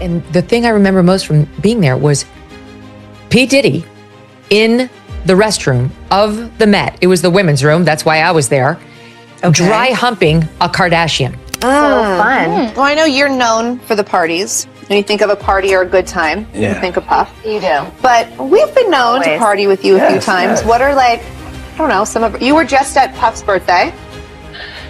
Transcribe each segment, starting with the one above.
And the thing I remember most from being there was P. Diddy in the restroom of the Met. It was the women's room. That's why I was there. Okay. Dry humping a Kardashian. So fun. Well, I know you're known for the parties. When you think of a party or a good time, you think of Puff. You do. But we've been known to party with you a few times. What are I don't know, you were just at Puff's birthday.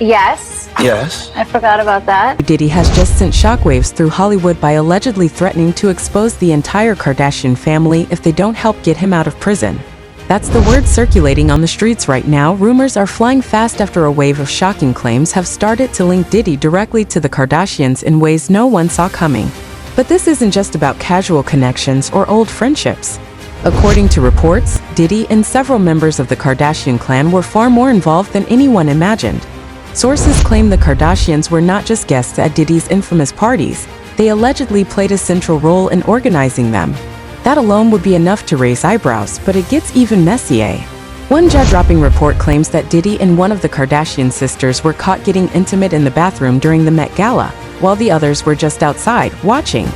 Yes. Yes. I forgot about that. Diddy has just sent shockwaves through Hollywood by allegedly threatening to expose the entire Kardashian family if they don't help get him out of prison. That's the word circulating on the streets right now. Rumors are flying fast after a wave of shocking claims have started to link Diddy directly to the Kardashians in ways no one saw coming. But this isn't just about casual connections or old friendships. According to reports, Diddy and several members of the Kardashian clan were far more involved than anyone imagined. Sources claim the Kardashians were not just guests at Diddy's infamous parties, they allegedly played a central role in organizing them. That alone would be enough to raise eyebrows, but it gets even messier. One jaw-dropping report claims that Diddy and one of the Kardashian sisters were caught getting intimate in the bathroom during the Met Gala, while the others were just outside, watching.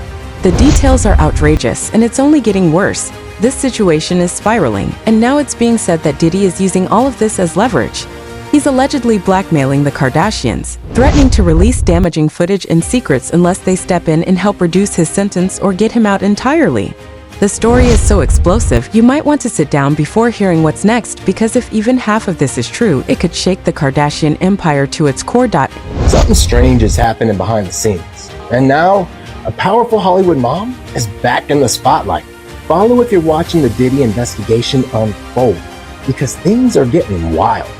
The details are outrageous, and it's only getting worse. This situation is spiraling, and now it's being said that Diddy is using all of this as leverage. He's allegedly blackmailing the Kardashians, threatening to release damaging footage and secrets unless they step in and help reduce his sentence or get him out entirely. The story is so explosive, you might want to sit down before hearing what's next, because if even half of this is true, it could shake the Kardashian empire to its core. Something strange is happening behind the scenes. And now, a powerful Hollywood mom is back in the spotlight. Follow if you're watching the Diddy investigation unfold, because things are getting wild.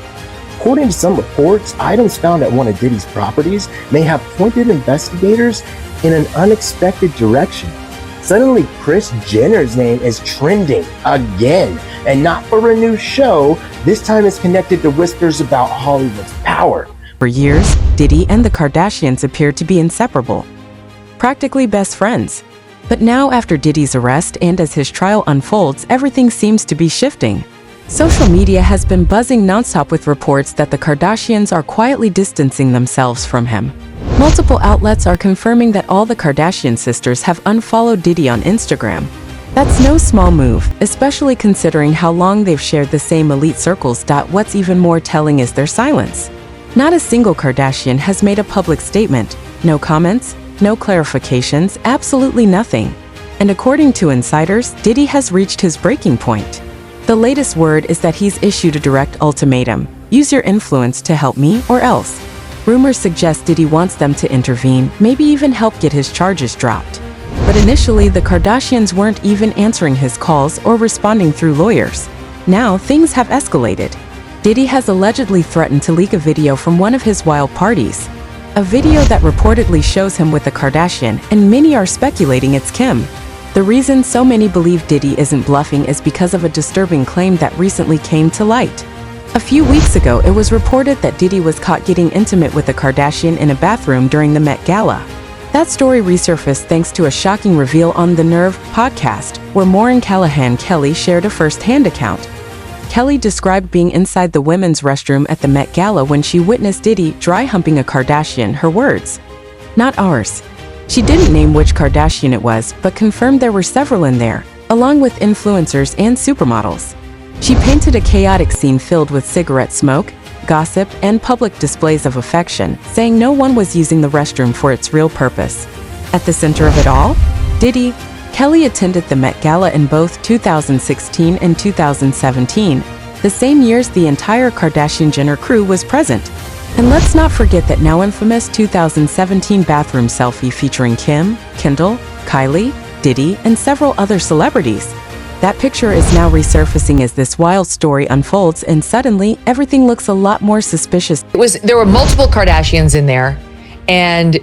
According to some reports, items found at one of Diddy's properties may have pointed investigators in an unexpected direction. Suddenly, Kris Jenner's name is trending again, and not for a new show. This time it's connected to whispers about Hollywood's power. For years, Diddy and the Kardashians appeared to be inseparable, practically best friends. But now, after Diddy's arrest and as his trial unfolds, everything seems to be shifting. Social media has been buzzing nonstop with reports that the Kardashians are quietly distancing themselves from him. Multiple outlets are confirming that all the Kardashian sisters have unfollowed Diddy on Instagram. That's no small move, especially considering how long they've shared the same elite circles. What's even more telling is their silence. Not a single Kardashian has made a public statement. No comments, no clarifications, absolutely nothing. And according to insiders, Diddy has reached his breaking point. The latest word is that he's issued a direct ultimatum: use your influence to help me or else. Rumors suggest Diddy wants them to intervene, maybe even help get his charges dropped. But initially, the Kardashians weren't even answering his calls or responding through lawyers. Now, things have escalated. Diddy has allegedly threatened to leak a video from one of his wild parties. A video that reportedly shows him with a Kardashian, and many are speculating it's Kim. The reason so many believe Diddy isn't bluffing is because of a disturbing claim that recently came to light. A few weeks ago, it was reported that Diddy was caught getting intimate with a Kardashian in a bathroom during the Met Gala. That story resurfaced thanks to a shocking reveal on the Nerve podcast, where Maureen Callahan Kelly shared a first-hand account. Kelly described being inside the women's restroom at the Met Gala when she witnessed Diddy dry humping a Kardashian, her words, not ours. She didn't name which Kardashian it was, but confirmed there were several in there, along with influencers and supermodels. She painted a chaotic scene filled with cigarette smoke, gossip, and public displays of affection, saying no one was using the restroom for its real purpose. At the center of it all, Diddy. Kelly attended the Met Gala in both 2016 and 2017, the same years the entire Kardashian-Jenner crew was present. And let's not forget that now infamous 2017 bathroom selfie featuring Kim, Kendall, Kylie, Diddy, and several other celebrities. That picture is now resurfacing as this wild story unfolds, and suddenly, everything looks a lot more suspicious. There were multiple Kardashians in there, and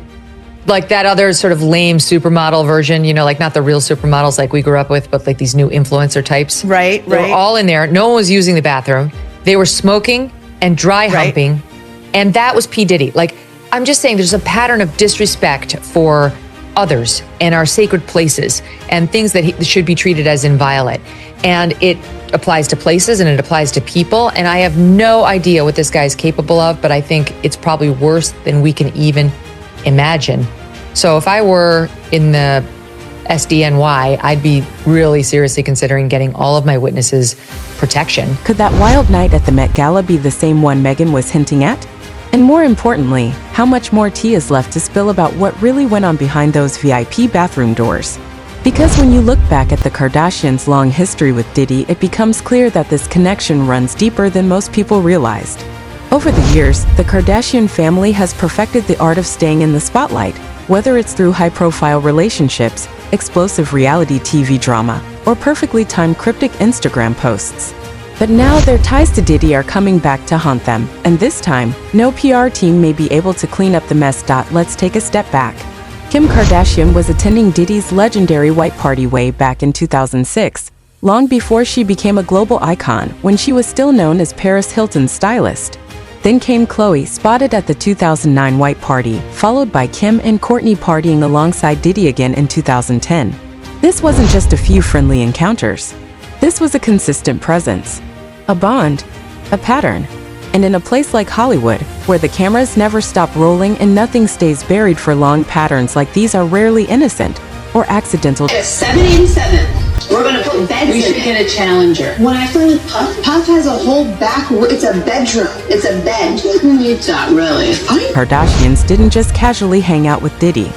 like that other sort of lame supermodel version, you know, like not the real supermodels like we grew up with, but like these new influencer types. Right. They were all in there. No one was using the bathroom. They were smoking and dry humping. And that was P. Diddy. Like, I'm just saying there's a pattern of disrespect for others and our sacred places and things that should be treated as inviolate. And it applies to places and it applies to people. And I have no idea what this guy is capable of, but I think it's probably worse than we can even imagine. So if I were in the SDNY, I'd be really seriously considering getting all of my witnesses protection. Could that wild night at the Met Gala be the same one Meghan was hinting at? And more importantly, how much more tea is left to spill about what really went on behind those VIP bathroom doors? Because when you look back at the Kardashians' long history with Diddy, it becomes clear that this connection runs deeper than most people realized. Over the years, the Kardashian family has perfected the art of staying in the spotlight, whether it's through high-profile relationships, explosive reality TV drama, or perfectly timed cryptic Instagram posts. But now their ties to Diddy are coming back to haunt them, and this time, no PR team may be able to clean up the mess. Let's take a step back. Kim Kardashian was attending Diddy's legendary white party way back in 2006, long before she became a global icon when she was still known as Paris Hilton's stylist. Then came Khloe, spotted at the 2009 white party, followed by Kim and Kourtney partying alongside Diddy again in 2010. This wasn't just a few friendly encounters. This was a consistent presence, a bond, a pattern. And in a place like Hollywood, where the cameras never stop rolling and nothing stays buried for long, patterns like these are rarely innocent or accidental. At 787. We're gonna put beds in. We should get a challenger. When I play with Puff, Puff has a whole back room. It's a bedroom. It's a bed. Who needs that, really? Kardashians didn't just casually hang out with Diddy.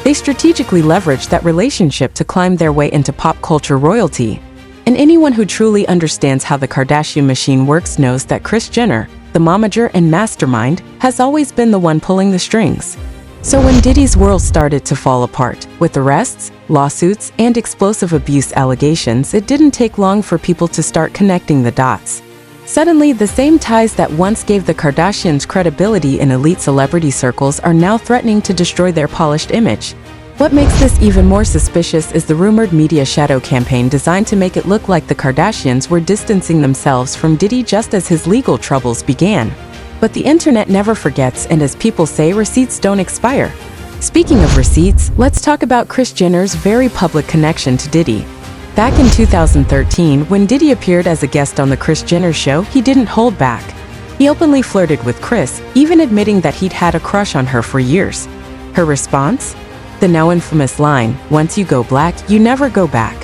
They strategically leveraged that relationship to climb their way into pop culture royalty. And anyone who truly understands how the Kardashian machine works knows that Kris Jenner, the momager and mastermind, has always been the one pulling the strings. So when Diddy's world started to fall apart, with arrests, lawsuits, and explosive abuse allegations, it didn't take long for people to start connecting the dots. Suddenly, the same ties that once gave the Kardashians credibility in elite celebrity circles are now threatening to destroy their polished image. What makes this even more suspicious is the rumored media shadow campaign designed to make it look like the Kardashians were distancing themselves from Diddy just as his legal troubles began. But the internet never forgets, and as people say, receipts don't expire. Speaking of receipts, let's talk about Kris Jenner's very public connection to Diddy. Back in 2013, when Diddy appeared as a guest on The Kris Jenner Show, he didn't hold back. He openly flirted with Kris, even admitting that he'd had a crush on her for years. Her response? The now infamous line, "Once you go black, you never go back."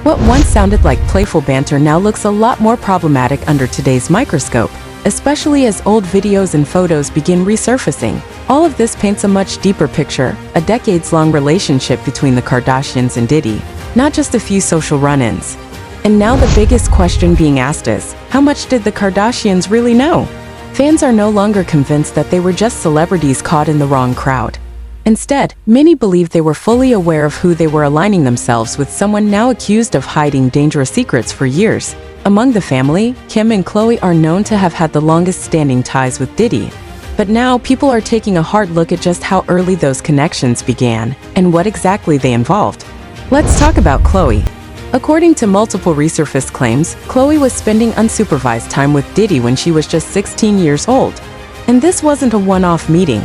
What once sounded like playful banter now looks a lot more problematic under today's microscope, especially as old videos and photos begin resurfacing. All of this paints a much deeper picture, a decades-long relationship between the Kardashians and Diddy, not just a few social run-ins. And now the biggest question being asked is, how much did the Kardashians really know? Fans are no longer convinced that they were just celebrities caught in the wrong crowd. Instead, many believe they were fully aware of who they were aligning themselves with, someone now accused of hiding dangerous secrets for years. Among the family, Kim and Khloe are known to have had the longest-standing ties with Diddy. But now people are taking a hard look at just how early those connections began and what exactly they involved. Let's talk about Khloe. According to multiple resurfaced claims, Khloe was spending unsupervised time with Diddy when she was just 16 years old. And this wasn't a one-off meeting.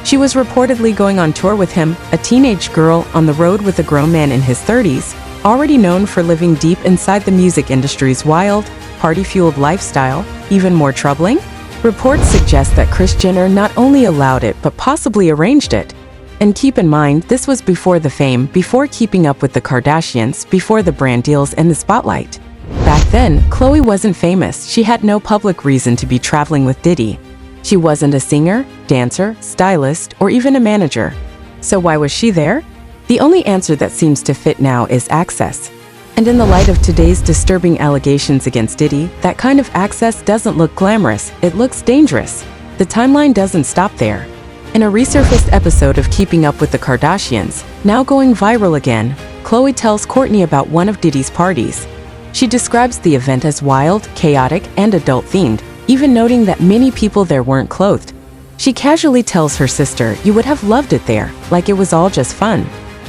She was reportedly going on tour with him, a teenage girl on the road with a grown man in his 30s, already known for living deep inside the music industry's wild, party-fueled lifestyle. Even more troubling? Reports suggest that Kris Jenner not only allowed it but possibly arranged it. And keep in mind, this was before the fame, before keeping up with the Kardashians, before the brand deals and the spotlight. Back then, Khloe wasn't famous. She had no public reason to be traveling with Diddy. She wasn't a singer, dancer, stylist, or even a manager. So why was she there? The only answer that seems to fit now is access. And in the light of today's disturbing allegations against Diddy, that kind of access doesn't look glamorous, it looks dangerous. The timeline doesn't stop there. In a resurfaced episode of Keeping Up with the Kardashians, now going viral again, Khloe tells Kourtney about one of Diddy's parties. She describes the event as wild, chaotic, and adult-themed, even noting that many people there weren't clothed. She casually tells her sister, "You would have loved it there, like it was all just fun."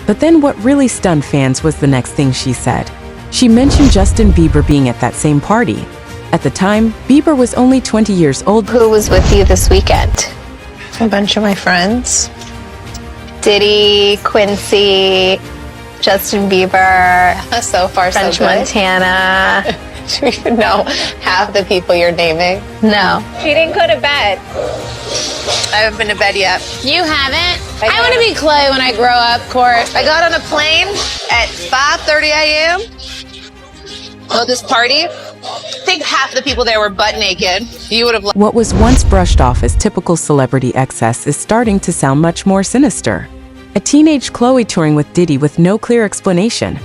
But then what really stunned fans was the next thing she said. She mentioned Justin Bieber being at that same party. At the time, Bieber was only 20 years old. Who was with you this weekend? A bunch of my friends. Diddy, Quincy, Justin Bieber, So far, French so good. Montana. Do you even know half the people you're naming? No. She didn't go to bed. I haven't been to bed yet. You haven't? I want to be Chloe when I grow up, Court. I got on a plane at 5:30 a.m. Oh, this party. I think half the people there were butt naked. You would have. What was once brushed off as typical celebrity excess is starting to sound much more sinister. A teenage Chloe touring with Diddy with no clear explanation.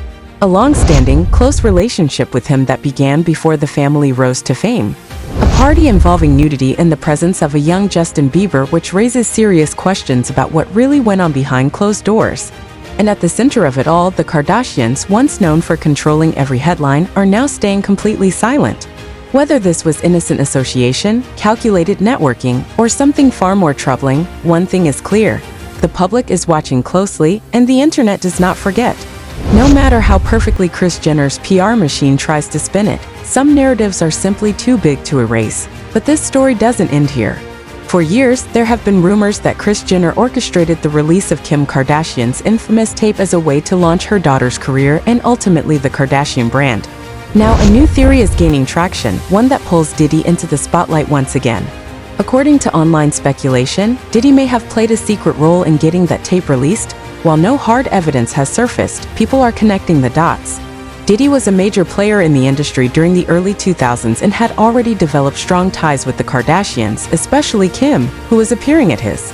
A long-standing, close relationship with him that began before the family rose to fame. A party involving nudity in the presence of a young Justin Bieber, which raises serious questions about what really went on behind closed doors. And at the center of it all, the Kardashians, once known for controlling every headline, are now staying completely silent. Whether this was innocent association, calculated networking, or something far more troubling, one thing is clear. The public is watching closely, and the internet does not forget. No matter how perfectly Kris Jenner's PR machine tries to spin it, some narratives are simply too big to erase. But this story doesn't end here. For years, there have been rumors that Kris Jenner orchestrated the release of Kim Kardashian's infamous tape as a way to launch her daughter's career and ultimately the Kardashian brand. Now, a new theory is gaining traction, one that pulls Diddy into the spotlight once again. According to online speculation, Diddy may have played a secret role in getting that tape released. While no hard evidence has surfaced, people are connecting the dots. Diddy was a major player in the industry during the early 2000s and had already developed strong ties with the Kardashians, especially Kim, who was appearing at his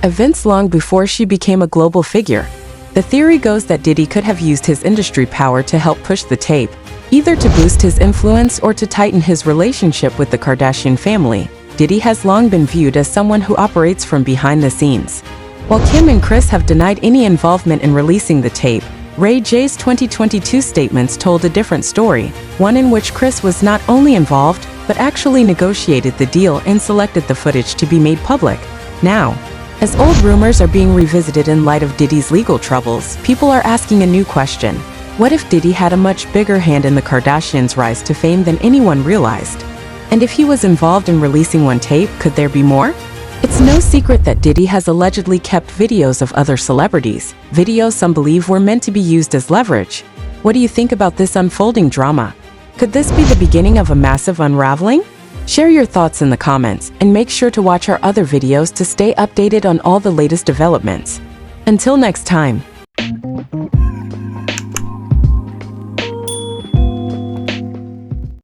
events long before she became a global figure. The theory goes that Diddy could have used his industry power to help push the tape, either to boost his influence or to tighten his relationship with the Kardashian family. Diddy has long been viewed as someone who operates from behind the scenes. While Kim and Kris have denied any involvement in releasing the tape, Ray J's 2022 statements told a different story, one in which Kris was not only involved, but actually negotiated the deal and selected the footage to be made public. Now, as old rumors are being revisited in light of Diddy's legal troubles, people are asking a new question. What if Diddy had a much bigger hand in the Kardashians' rise to fame than anyone realized? And if he was involved in releasing one tape, could there be more? It's no secret that Diddy has allegedly kept videos of other celebrities, videos some believe were meant to be used as leverage. What do you think about this unfolding drama? Could this be the beginning of a massive unraveling? Share your thoughts in the comments, and make sure to watch our other videos to stay updated on all the latest developments. Until next time.